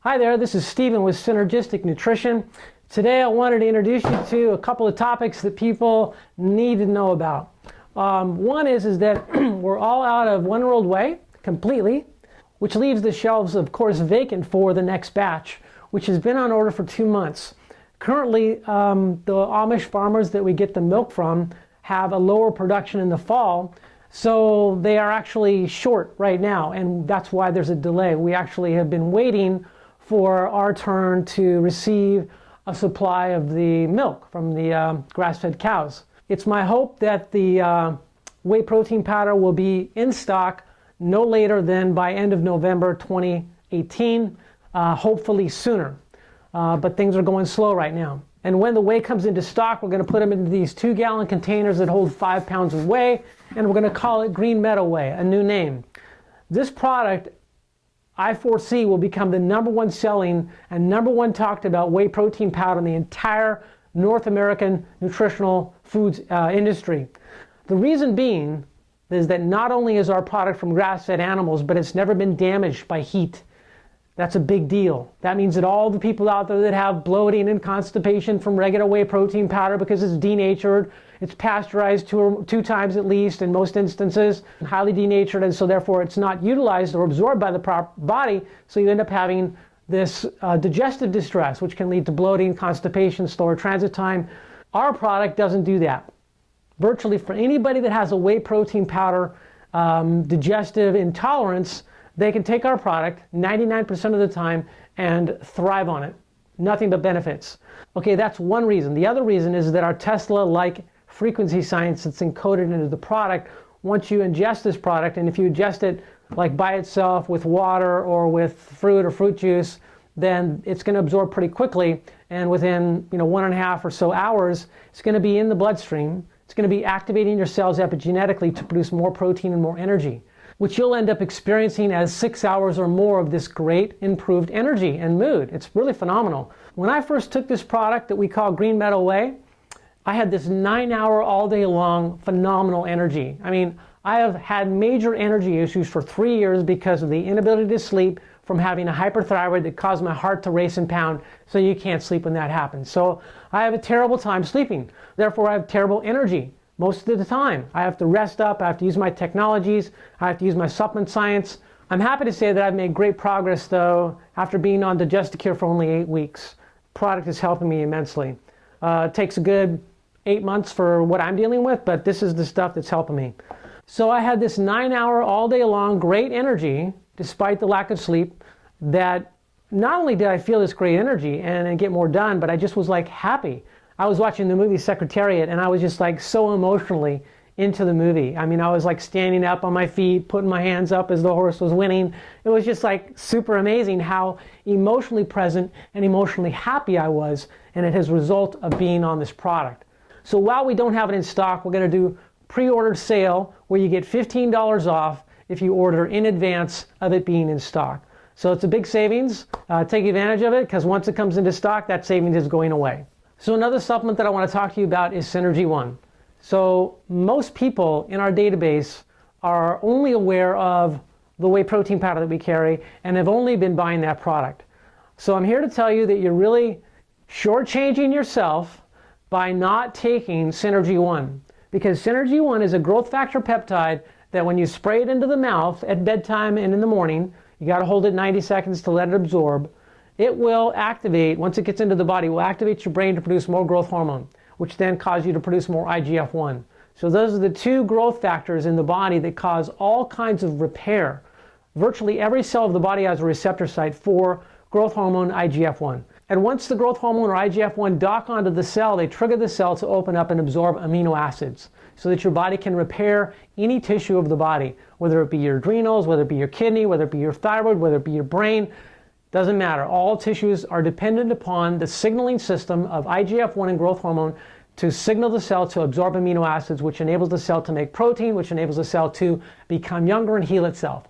Hi there, this is Stephen with Synergistic Nutrition. Today I wanted to introduce you to a couple of topics that people need to know about. One is that we're all out of One World Whey completely, which leaves the shelves, of course, vacant for the next batch, which has been on order for 2 months. Currently, the Amish farmers that we get the milk from have a lower production in the fall, so they are actually short right now, and that's why there's a delay. We actually have been waiting for our turn to receive a supply of the milk from the grass-fed cows. It's my hope that the whey protein powder will be in stock no later than by end of November 2018, hopefully sooner. But things are going slow right now. And when the whey comes into stock, we're going to put them into these 2-gallon containers that hold 5 pounds of whey, and we're going to call it Green Meadow Whey, a new name. This product, I foresee, will become the #1 selling and #1 talked about whey protein powder in the entire North American nutritional foods industry. The reason being is that not only is our product from grass-fed animals, but it's never been damaged by heat. That's a big deal. That means that all the people out there that have bloating and constipation from regular whey protein powder because it's denatured, it's pasteurized two times at least in most instances, highly denatured, and so therefore it's not utilized or absorbed by the body, so you end up having this digestive distress, which can lead to bloating, constipation, slower transit time. Our product doesn't do that. Virtually for anybody that has a whey protein powder digestive intolerance, they can take our product 99% of the time and thrive on it. Nothing but benefits. Okay, that's one reason. The other reason is that our Tesla-like frequency science that's encoded into the product, once you ingest this product, and if you ingest it like by itself with water or with fruit or fruit juice, then it's going to absorb pretty quickly, and within 1.5 or so hours, it's going to be in the bloodstream. It's going to be activating your cells epigenetically to produce more protein and more energy, which you'll end up experiencing as 6 hours or more of this great improved energy and mood. It's really phenomenal. When I first took this product that we call Green Meadow Whey, I had this 9-hour all day long phenomenal energy. I mean, I have had major energy issues for 3 years because of the inability to sleep from having a hyperthyroid that caused my heart to race and pound, so you can't sleep when that happens. So I have a terrible time sleeping. Therefore, I have terrible energy most of the time. I have to rest up, I have to use my technologies, I have to use my supplement science. I'm happy to say that I've made great progress though after being on Digest-A-Cure for only 8 weeks. The product is helping me immensely. It takes a good 8 months for what I'm dealing with, but this is the stuff that's helping me. So I had this 9-hour all day long great energy despite the lack of sleep, that not only did I feel this great energy and get more done, but I just was like happy. I was watching the movie Secretariat and I was just like so emotionally into the movie. I mean, I was like standing up on my feet, putting my hands up as the horse was winning. It was just like super amazing how emotionally present and emotionally happy I was, and it is a result of being on this product. So while we don't have it in stock, we're going to do pre-order sale where you get $15 off if you order in advance of it being in stock. So it's a big savings. Take advantage of it, because once it comes into stock, that savings is going away. So another supplement that I want to talk to you about is Synergy One. So most people in our database are only aware of the whey protein powder that we carry and have only been buying that product. So I'm here to tell you that you're really shortchanging yourself by not taking Synergy One, because Synergy One is a growth factor peptide that when you spray it into the mouth at bedtime and in the morning, you got to hold it 90 seconds to let it absorb. It will activate, once it gets into the body, will activate your brain to produce more growth hormone, which then cause you to produce more IGF-1. So those are the 2 growth factors in the body that cause all kinds of repair. Virtually every cell of the body has a receptor site for growth hormone IGF-1. And once the growth hormone or IGF-1 dock onto the cell, they trigger the cell to open up and absorb amino acids so that your body can repair any tissue of the body, whether it be your adrenals, whether it be your kidney, whether it be your thyroid, whether it be your brain. Doesn't matter. All tissues are dependent upon the signaling system of IGF-1 and growth hormone to signal the cell to absorb amino acids, which enables the cell to make protein, which enables the cell to become younger and heal itself.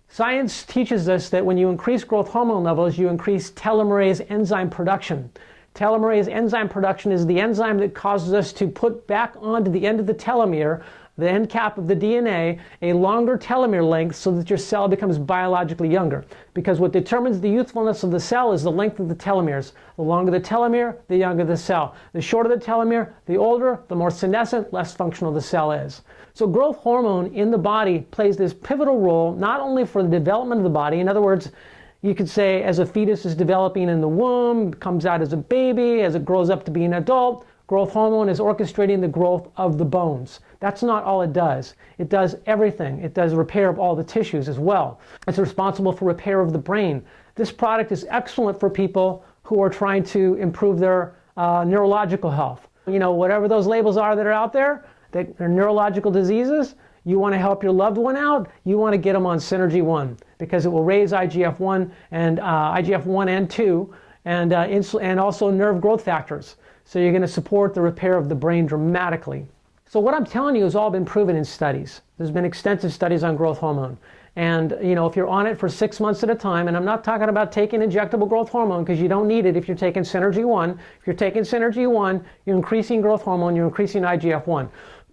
Science teaches us that when you increase growth hormone levels, you increase telomerase enzyme production. Telomerase enzyme production is the enzyme that causes us to put back onto the end of the telomere the end cap of the DNA, a longer telomere length so that your cell becomes biologically younger. Because what determines the youthfulness of the cell is the length of the telomeres. The longer the telomere, the younger the cell. The shorter the telomere, the older, the more senescent, less functional the cell is. So growth hormone in the body plays this pivotal role not only for the development of the body, in other words, you could say as a fetus is developing in the womb, comes out as a baby, as it grows up to be an adult, growth hormone is orchestrating the growth of the bones. That's not all it does. It does everything. It does repair of all the tissues as well. It's responsible for repair of the brain. This product is excellent for people who are trying to improve their neurological health. You know, whatever those labels are that are out there, they're neurological diseases. You want to help your loved one out, you want to get them on Synergy 1 because it will raise IGF-1 and IGF-1 and 2 and also nerve growth factors. So you're going to support the repair of the brain dramatically. So what I'm telling you has all been proven in studies. There's been extensive studies on growth hormone. And you know, if you're on it for 6 months at a time, and I'm not talking about taking injectable growth hormone because you don't need it if you're taking Synergy 1. If you're taking Synergy 1, you're increasing growth hormone, you're increasing IGF-1.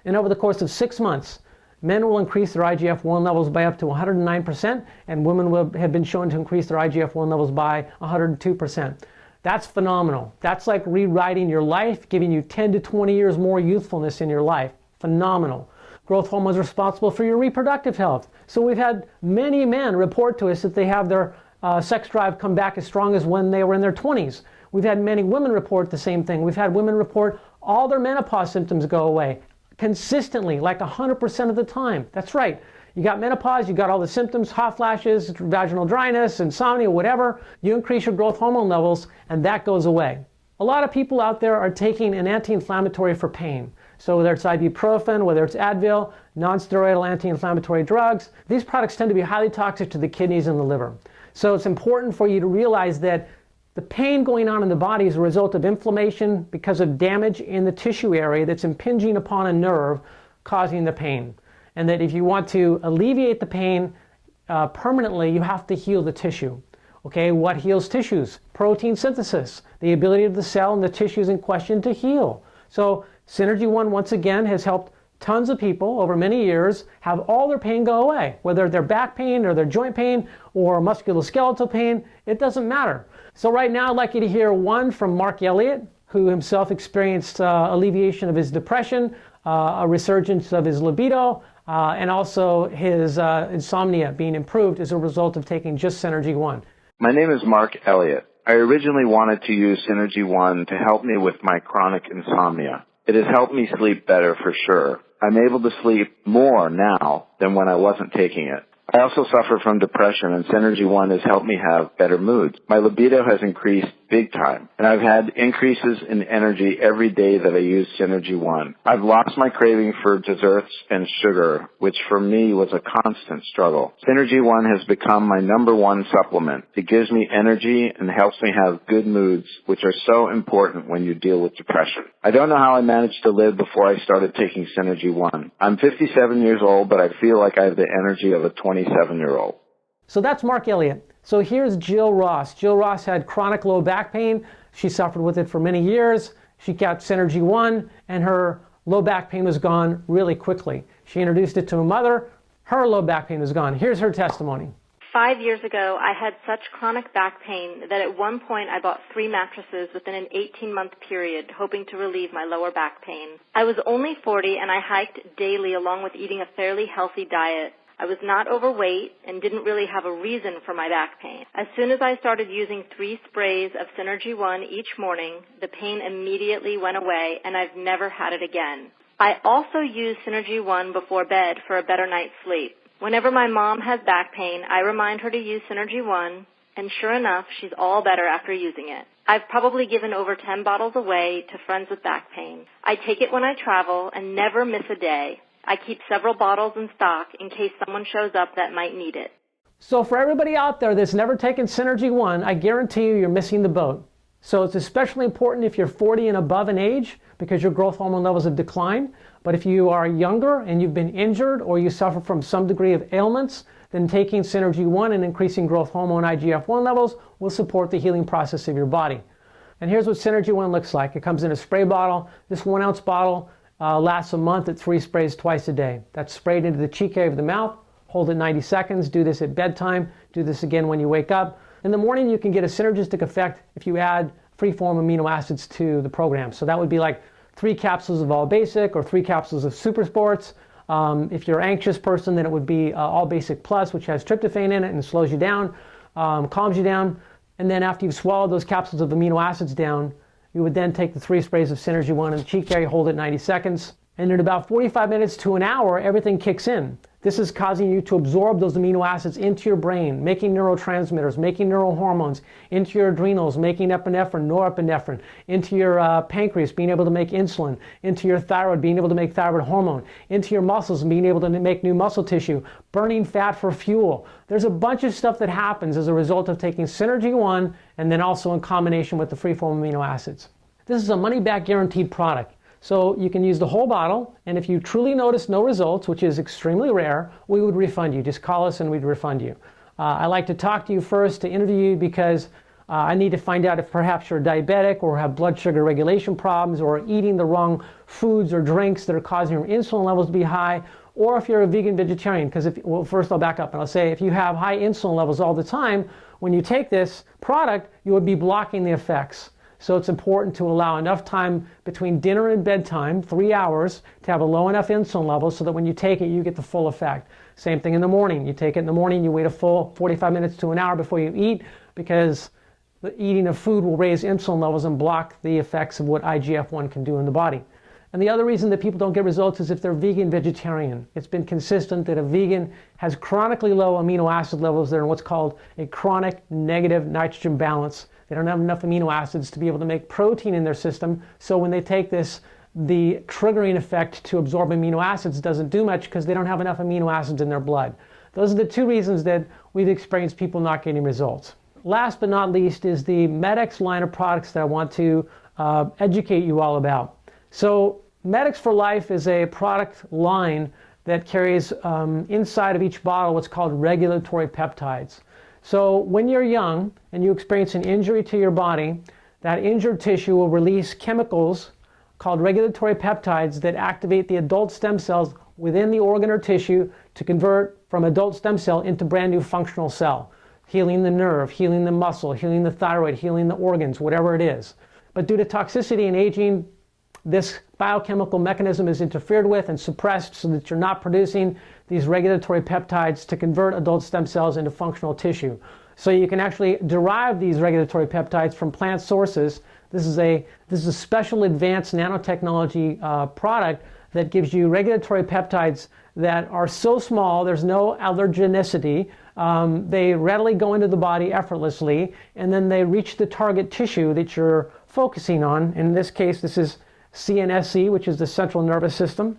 And over the course of 6 months, men will increase their IGF-1 levels by up to 109%, and women will have been shown to increase their IGF-1 levels by 102%. That's phenomenal. That's like rewriting your life, giving you 10 to 20 years more youthfulness in your life. Phenomenal. Growth hormone is responsible for your reproductive health. So we've had many men report to us that they have their sex drive come back as strong as when they were in their 20s. We've had many women report the same thing. We've had women report all their menopause symptoms go away consistently, like 100% of the time. That's right. You got menopause, you got all the symptoms, hot flashes, vaginal dryness, insomnia, whatever. You increase your growth hormone levels and that goes away. A lot of people out there are taking an anti-inflammatory for pain. So whether it's ibuprofen, whether it's Advil, non-steroidal anti-inflammatory drugs, these products tend to be highly toxic to the kidneys and the liver. So it's important for you to realize that the pain going on in the body is a result of inflammation because of damage in the tissue area that's impinging upon a nerve causing the pain. And that if you want to alleviate the pain permanently, you have to heal the tissue. Okay, what heals tissues? Protein synthesis, the ability of the cell and the tissues in question to heal. So Synergy 1 once again has helped tons of people over many years have all their pain go away, whether their back pain or their joint pain or musculoskeletal pain, it doesn't matter. So right now I'd like you to hear one from Mark Elliott, who himself experienced alleviation of his depression, a resurgence of his libido, and also his insomnia being improved as a result of taking just Synergy 1. My name is Mark Elliott. I originally wanted to use Synergy 1 to help me with my chronic insomnia. It has helped me sleep better for sure. I'm able to sleep more now than when I wasn't taking it. I also suffer from depression, and Synergy 1 has helped me have better moods. My libido has increased big time, and I've had increases in energy every day that I use Synergy 1. I've lost my craving for desserts and sugar, which for me was a constant struggle. Synergy 1 has become my #1 supplement. It gives me energy and helps me have good moods, which are so important when you deal with depression. I don't know how I managed to live before I started taking Synergy 1. I'm 57 years old, but I feel like I have the energy of a 27-year-old. So that's Mark Elliott. So here's Jill Ross. Jill Ross had chronic low back pain. She suffered with it for many years. She got Synergy 1 and her low back pain was gone really quickly. She introduced it to her mother. Her low back pain was gone. Here's her testimony. 5 years ago, I had such chronic back pain that at one point I bought 3 mattresses within an 18-month period, hoping to relieve my lower back pain. I was only 40 and I hiked daily along with eating a fairly healthy diet. I was not overweight and didn't really have a reason for my back pain. As soon as I started using 3 sprays of Synergy 1 each morning, the pain immediately went away and I've never had it again. I also use Synergy 1 before bed for a better night's sleep. Whenever my mom has back pain, I remind her to use Synergy 1, and sure enough, she's all better after using it. I've probably given over 10 bottles away to friends with back pain. I take it when I travel and never miss a day. I keep several bottles in stock in case someone shows up that might need it. So for everybody out there that's never taken Synergy 1, I guarantee you you're missing the boat. So it's especially important if you're 40 and above in age because your growth hormone levels have declined. But if you are younger and you've been injured or you suffer from some degree of ailments, then taking Synergy 1 and increasing growth hormone IGF-1 levels will support the healing process of your body. And here's what Synergy 1 looks like. It comes in a spray bottle. This 1 ounce bottle lasts a month at 3 sprays twice a day. That's sprayed into the cheek area of the mouth. Hold it 90 seconds. Do this at bedtime. Do this again when you wake up. In the morning, you can get a synergistic effect if you add free-form amino acids to the program. So that would be like 3 capsules of All Basic or 3 capsules of Super Sports. If you're an anxious person, then it would be All Basic Plus, which has tryptophan in it and slows you down, calms you down. And then after you've swallowed those capsules of amino acids down, you would then take the 3 sprays of Synergy 1 in the cheek area, hold it 90 seconds. And in about 45 minutes to an hour, everything kicks in. This is causing you to absorb those amino acids into your brain, making neurotransmitters, making neurohormones, into your adrenals, making epinephrine, norepinephrine, into your pancreas, being able to make insulin, into your thyroid, being able to make thyroid hormone, into your muscles, being able to make new muscle tissue, burning fat for fuel. There's a bunch of stuff that happens as a result of taking Synergy 1 and then also in combination with the free-form amino acids. This is a money-back guaranteed product. So you can use the whole bottle, and if you truly notice no results, which is extremely rare, we would refund you. Just call us and we'd refund you. I like to talk to you first, to interview you, because I need to find out if perhaps you're diabetic or have blood sugar regulation problems or eating the wrong foods or drinks that are causing your insulin levels to be high, or if you're a vegan vegetarian. Because well, first I'll back up and I'll say if you have high insulin levels all the time, when you take this product, you would be blocking the effects. So it's important to allow enough time between dinner and bedtime, 3 hours, to have a low enough insulin level so that when you take it, you get the full effect. Same thing in the morning. You take it in the morning, you wait a full 45 minutes to an hour before you eat, because the eating of food will raise insulin levels and block the effects of what IGF-1 can do in the body. And the other reason that people don't get results is if they're vegan vegetarian. It's been consistent that a vegan has chronically low amino acid levels. They're in what's called a chronic negative nitrogen balance. They don't have enough amino acids to be able to make protein in their system. So when they take this, the triggering effect to absorb amino acids doesn't do much because they don't have enough amino acids in their blood. Those are the 2 reasons that we've experienced people not getting results. Last but not least is the Med-X line of products that I want to educate you all about. So Med-X for Life is a product line that carries inside of each bottle what's called regulatory peptides. So when you're young and you experience an injury to your body, that injured tissue will release chemicals called regulatory peptides that activate the adult stem cells within the organ or tissue to convert from adult stem cell into brand new functional cell, healing the nerve, healing the muscle, healing the thyroid, healing the organs, whatever it is. But due to toxicity and aging, this biochemical mechanism is interfered with and suppressed so that you're not producing these regulatory peptides to convert adult stem cells into functional tissue. So you can actually derive these regulatory peptides from plant sources. This is a special advanced nanotechnology product that gives you regulatory peptides that are so small, there's no allergenicity. They readily go into the body effortlessly, and then they reach the target tissue that you're focusing on. In this case, this is CNSC, which is the central nervous system.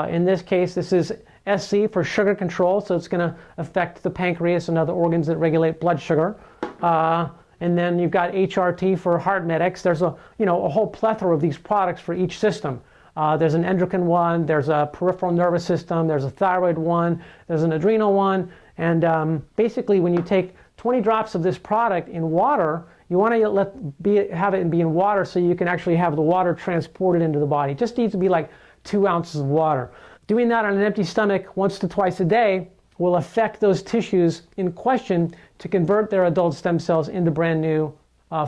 In this case, this is SC for sugar control, so it's going to affect the pancreas and other organs that regulate blood sugar. And then you've got HRT for heart medics. There's a whole plethora of these products for each system. There's an endocrine one, there's a peripheral nervous system, there's a thyroid one, there's an adrenal one, and basically when you take 20 drops of this product in water, you want to have it be in water so you can actually have the water transported into the body. It just needs to be like 2 ounces of water. Doing that on an empty stomach once to twice a day will affect those tissues in question to convert their adult stem cells into brand new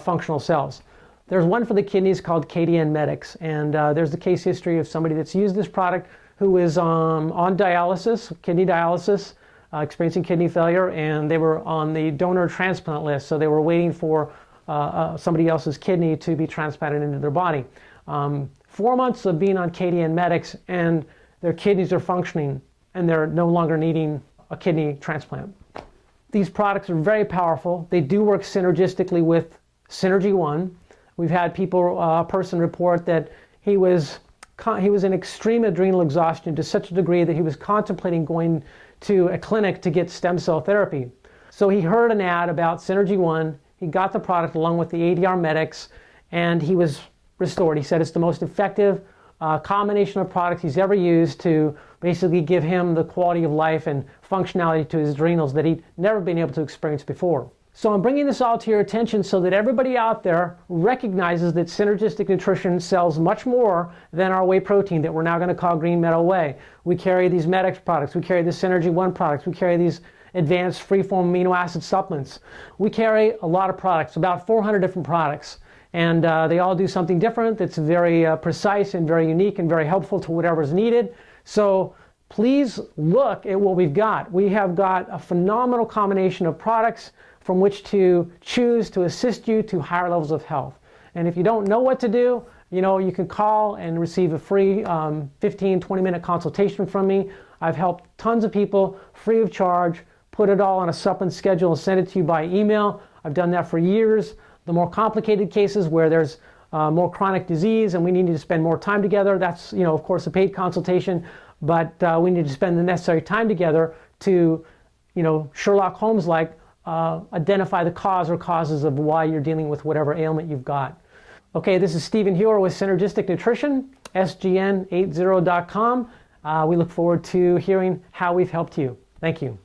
functional cells. There's one for the kidneys called KDN Med-X, and there's the case history of somebody that's used this product who is on dialysis, kidney dialysis, experiencing kidney failure, and they were on the donor transplant list, so they were waiting for somebody else's kidney to be transplanted into their body. 4 months of being on KDN Med-X, and their kidneys are functioning, and they're no longer needing a kidney transplant. These products are very powerful. They do work synergistically with Synergy 1. We've had a person report that he was in extreme adrenal exhaustion to such a degree that he was contemplating going to a clinic to get stem cell therapy. So he heard an ad about Synergy 1. He got the product along with the ADR Med-X, and he was restored. He said it's the most effective combination of products he's ever used to basically give him the quality of life and functionality to his adrenals that he'd never been able to experience before. So I'm bringing this all to your attention so that everybody out there recognizes that Synergistic Nutrition sells much more than our whey protein that we're now going to call Green Meadow Whey. We carry these Med-X products. We carry the Synergy One products. We carry these advanced free-form amino acid supplements. We carry a lot of products, about 400 different products. And they all do something different that's very precise and very unique and very helpful to whatever's needed. So please look at what we've got. We have got a phenomenal combination of products from which to choose to assist you to higher levels of health. And if you don't know what to do, you can call and receive a free 15, 20-minute consultation from me. I've helped tons of people free of charge, put it all on a supplement schedule and send it to you by email. I've done that for years. The more complicated cases where there's more chronic disease and we need to spend more time together, that's, of course, a paid consultation, but we need to spend the necessary time together to, Sherlock Holmes-like, identify the cause or causes of why you're dealing with whatever ailment you've got. Okay, this is Stephen Hewer with Synergistic Nutrition, sgn80.com. We look forward to hearing how we've helped you. Thank you.